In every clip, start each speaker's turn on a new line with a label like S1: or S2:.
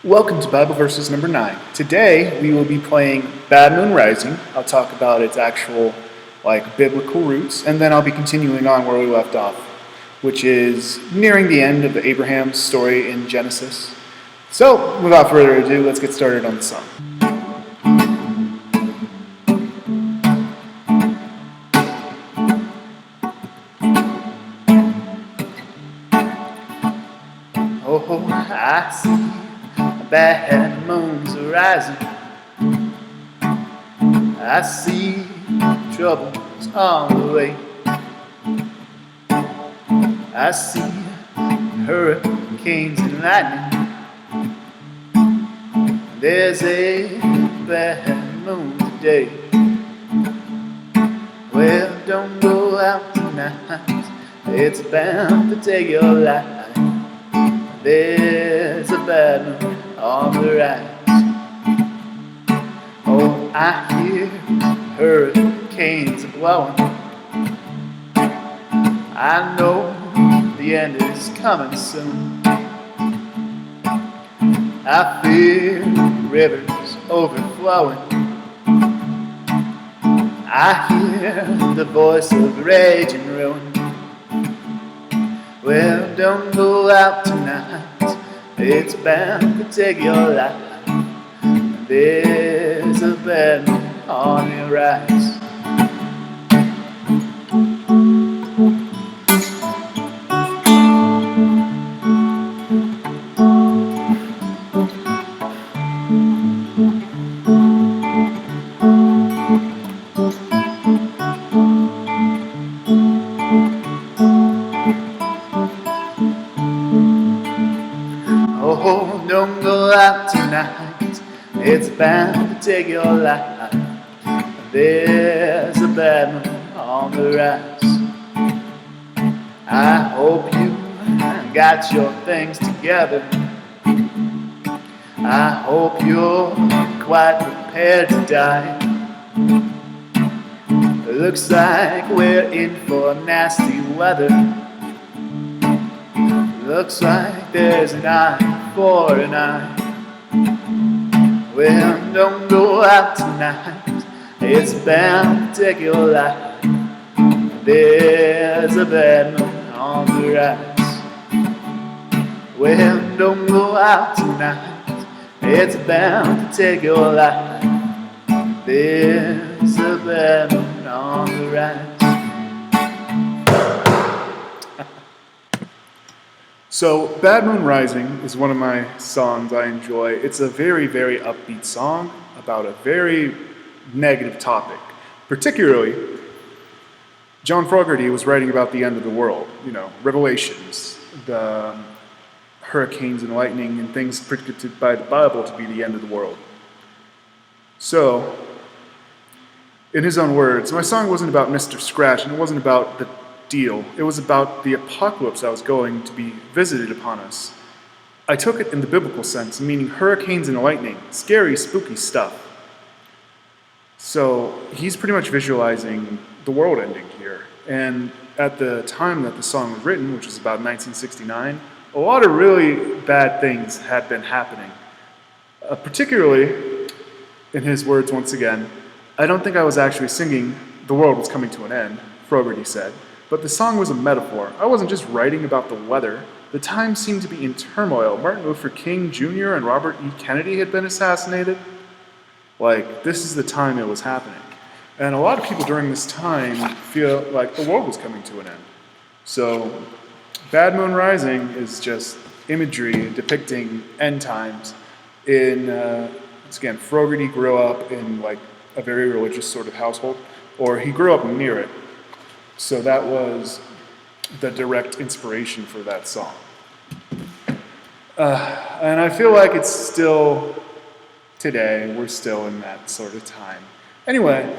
S1: Welcome to Bible Verses number 9. Today we will be playing Bad Moon Rising. I'll talk about its actual biblical roots, and then I'll be continuing on where we left off, which is nearing the end of the Abraham story in Genesis. So, without further ado, let's get started on the song. Oh, I see bad moon's rising. I see trouble's on the way. I see hurricanes and lightning. There's a bad moon today. Well, don't go out tonight. It's bound to take your life. There's a bad moon on the rise. Oh, I hear hurricanes blowing. I know the end is coming soon. I fear rivers overflowing. I hear the voice of rage and ruin. Well, don't go out tonight. It's bound to take your life. There's a bad moon on the rise. Oh, don't go out tonight. It's bound to take your life. There's a bad moon on the rise. I hope you got your things together. I hope you're quite prepared to die. Looks like we're in for nasty weather. Looks like there's an eye for an eye. Well, don't go out tonight. It's bound to take your life. There's a bad moon on the rise. Well, don't go out tonight. It's bound to take your life. There's a bad moon on the rise. So, Bad Moon Rising is one of my songs I enjoy. It's a very, very upbeat song about a very negative topic. Particularly, John Fogerty was writing about the end of the world, Revelations, the hurricanes and lightning and things predicted by the Bible to be the end of the world. So, in his own words, my song wasn't about Mr. Scratch, and it wasn't about the deal. It was about the apocalypse that was going to be visited upon us. I took it in the biblical sense, meaning hurricanes and lightning, scary, spooky stuff. So he's pretty much visualizing the world ending here. And at the time that the song was written, which was about 1969, a lot of really bad things had been happening. Particularly, in his words once again, I don't think I was actually singing the world was coming to an end, Fogerty said. But the song was a metaphor. I wasn't just writing about the weather. The time seemed to be in turmoil. Martin Luther King Jr. and Robert E. Kennedy had been assassinated. This is the time it was happening. And a lot of people during this time feel like the world was coming to an end. So, Bad Moon Rising is just imagery depicting end times. Once again, Fogerty grew up in a very religious sort of household, or he grew up near it. So that was the direct inspiration for that song. And I feel like it's still, today, we're still in that sort of time. Anyway,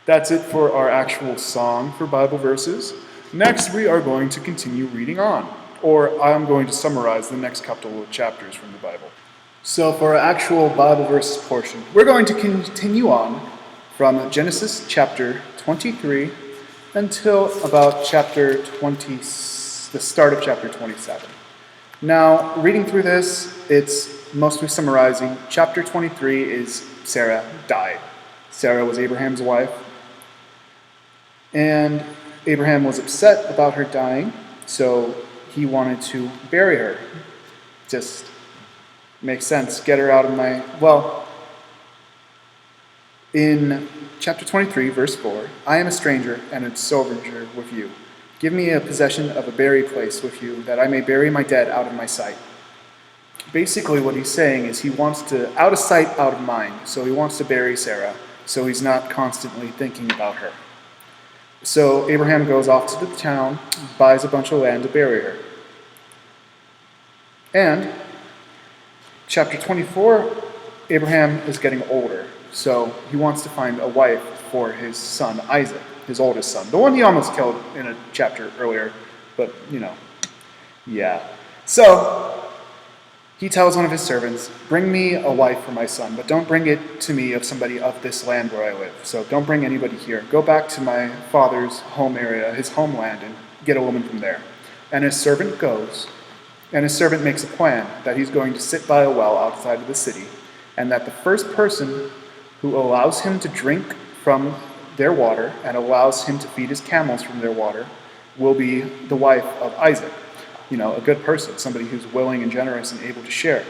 S1: that's it for our actual song for Bible verses. Next, we are going to continue reading on, or I'm going to summarize the next couple of chapters from the Bible. So for our actual Bible verses portion, we're going to continue on from Genesis chapter 23 until about chapter 20, the start of chapter 27. Now, reading through this, it's mostly summarizing, chapter 23 is Sarah died. Sarah was Abraham's wife, and Abraham was upset about her dying, so he wanted to bury her. Just makes sense. Get her out of my... Well, in chapter 23, verse 4, I am a stranger and a sojourner with you. Give me a possession of a buried place with you, that I may bury my dead out of my sight. Basically what he's saying is he wants to, out of sight, out of mind. So he wants to bury Sarah, so he's not constantly thinking about her. So Abraham goes off to the town, buys a bunch of land to bury her. And chapter 24, Abraham is getting older, so he wants to find a wife for his son Isaac, his oldest son. The one he almost killed in a chapter earlier, but, yeah. So he tells one of his servants, bring me a wife for my son, but don't bring it to me of somebody of this land where I live. So don't bring anybody here. Go back to my father's home area, his homeland, and get a woman from there. And his servant goes, and his servant makes a plan that he's going to sit by a well outside of the city, and that the first person who allows him to drink from their water and allows him to feed his camels from their water will be the wife of Isaac. A good person, somebody who's willing and generous and able to share.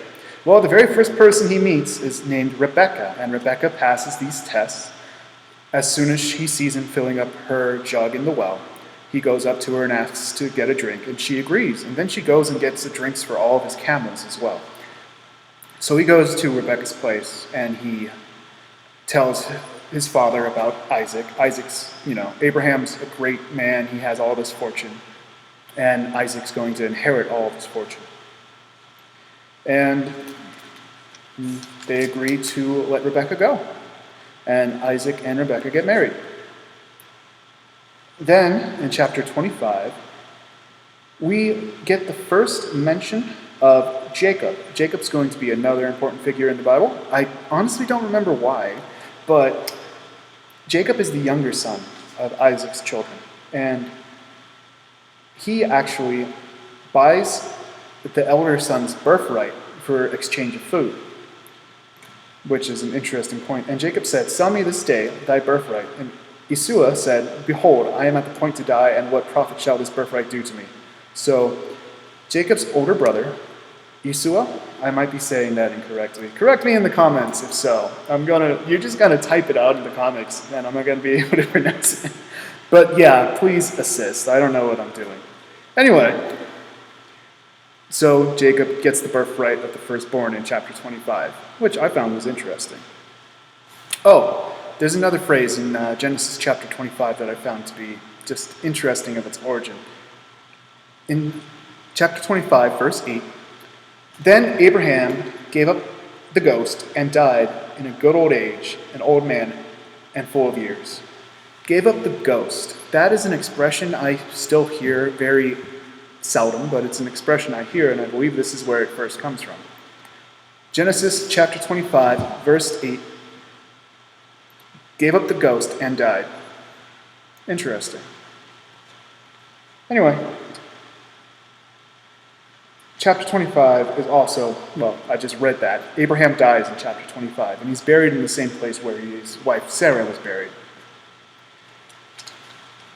S1: Well, the very first person he meets is named Rebecca, and Rebecca passes these tests. As soon as he sees him filling up her jug in the well, he goes up to her and asks to get a drink, and she agrees. And then she goes and gets the drinks for all of his camels as well. So he goes to Rebecca's place, and he tells his father about Isaac. Isaac's, Abraham's a great man. He has all this fortune. And Isaac's going to inherit all of his fortune. And they agree to let Rebecca go. And Isaac and Rebecca get married. Then, in chapter 25, we get the first mention of Jacob. Jacob's going to be another important figure in the Bible. I honestly don't remember why, but Jacob is the younger son of Isaac's children. And he actually buys the elder son's birthright for exchange of food, which is an interesting point. And Jacob said, sell me this day thy birthright. And Esau said, behold, I am at the point to die, and what profit shall this birthright do to me? So Jacob's older brother, Esau, I might be saying that incorrectly. Correct me in the comments if so. You're just gonna type it out in the comics, and I'm not gonna be able to pronounce it. But yeah, please assist. I don't know what I'm doing. Anyway, so Jacob gets the birthright of the firstborn in chapter 25, which I found was interesting. Oh, there's another phrase in Genesis chapter 25 that I found to be just interesting of its origin. In chapter 25, verse 8, then Abraham gave up the ghost and died in a good old age, an old man and full of years. Gave up the ghost. That is an expression I still hear very seldom, but it's an expression I hear, and I believe this is where it first comes from. Genesis chapter 25, verse 8. Gave up the ghost and died. Interesting. Anyway, chapter 25 is also, I just read that. Abraham dies in chapter 25, and he's buried in the same place where his wife Sarah was buried.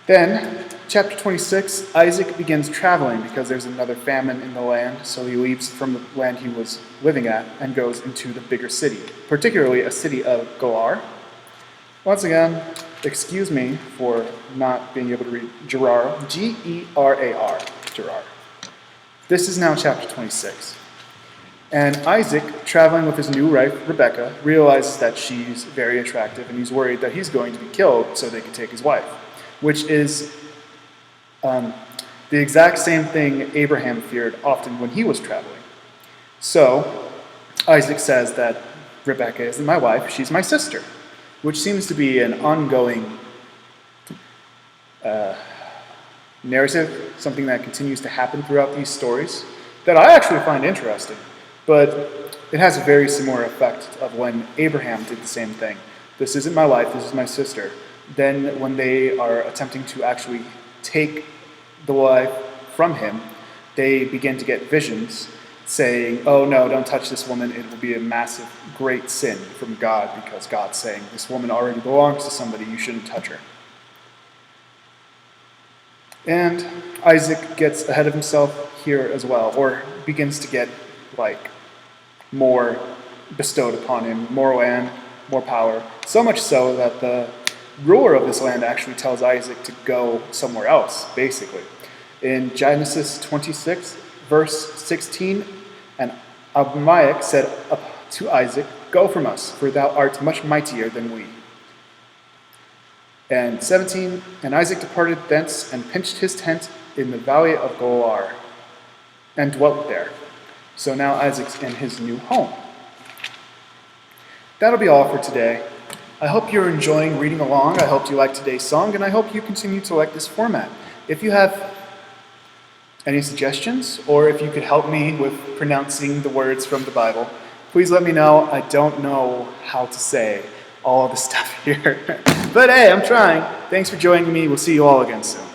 S1: Then, chapter 26, Isaac begins traveling because there's another famine in the land, so he leaves from the land he was living at and goes into the bigger city, particularly a city of Gerar. Once again, excuse me for not being able to read Gerar, G-E-R-A-R, Gerar. This is now chapter 26. And Isaac, traveling with his new wife, Rebecca, realizes that she's very attractive, and he's worried that he's going to be killed so they can take his wife, which is the exact same thing Abraham feared often when he was traveling. So Isaac says that Rebecca isn't my wife, she's my sister, which seems to be an ongoing narrative, something that continues to happen throughout these stories, that I actually find interesting. But it has a very similar effect of when Abraham did the same thing. This isn't my wife, this is my sister. Then when they are attempting to actually take the wife from him, they begin to get visions, saying, oh no, don't touch this woman, it will be a massive, great sin from God, because God's saying, this woman already belongs to somebody, you shouldn't touch her. And Isaac gets ahead of himself here as well, or begins to get more bestowed upon him, more land, more power. So much so that the ruler of this land actually tells Isaac to go somewhere else, basically. In Genesis 26, verse 16, and Abimelech said to Isaac, go from us, for thou art much mightier than we. And 17, and Isaac departed thence and pitched his tent in the valley of Golar, and dwelt there. So now Isaac's in his new home. That'll be all for today. I hope you're enjoying reading along. I hope you like today's song, and I hope you continue to like this format. If you have any suggestions, or if you could help me with pronouncing the words from the Bible, please let me know. I don't know how to say all of the stuff here. But hey, I'm trying. Thanks for joining me. We'll see you all again soon.